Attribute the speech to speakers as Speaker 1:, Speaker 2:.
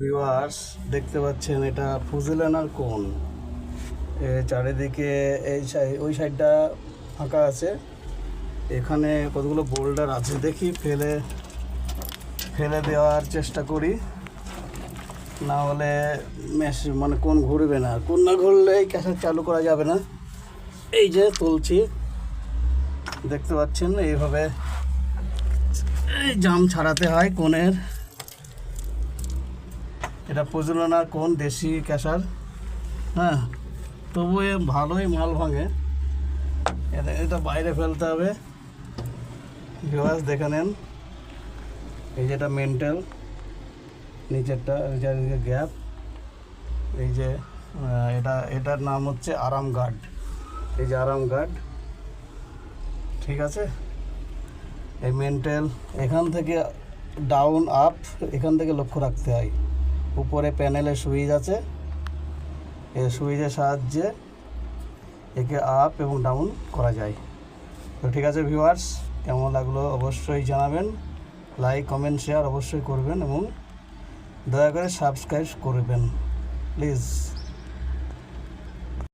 Speaker 1: Viewers, দেখতে পাচ্ছেন এটা ফুজিলানার কোন। চারিদিকে ওই সাইডটা ফাঁকা আছে, এখানে কতগুলো বোল্ডার আছে। দেখি ফেলে ফেলে দেওয়ার চেষ্টা করি, না হলে মানে কোন ঘুরবে না। কোন না ঘুরলে এই ক্যাসেট চালু করা যাবে না। এই যে তুলছি, দেখতে পাচ্ছেন এইভাবে এই জাম ছাড়াতে হয় কোণের। এটা প্রজননার কোণ, দেশি ক্যাসার। হ্যাঁ, তবু ভালোই মাল ভাঙে। এটা বাইরে ফেলতে হবে। ভিউয়ার্স দেখে নেন, এই যে এটা মেন্টাল, নিচেরটা চারিদিকে গ্যাপ। এই যে এটার নাম হচ্ছে আরাম গার্ড। এই যে আরাম গার্ড, ঠিক আছে। এই মেন্টাল এখান থেকে ডাউন আপ, এখান থেকে লক্ষ্য রাখতে হয়। উপরে প্যানেলে সুইচ আছে, এই সুইচের সাহায্যে একে আপ এবং ডাউন করা যায়। তো ঠিক আছে ভিউয়ার্স, কেমন লাগলো অবশ্যই জানাবেন। লাইক, কমেন্ট, শেয়ার অবশ্যই করবেন এবং দয়া করে সাবস্ক্রাইব করবেন প্লিজ।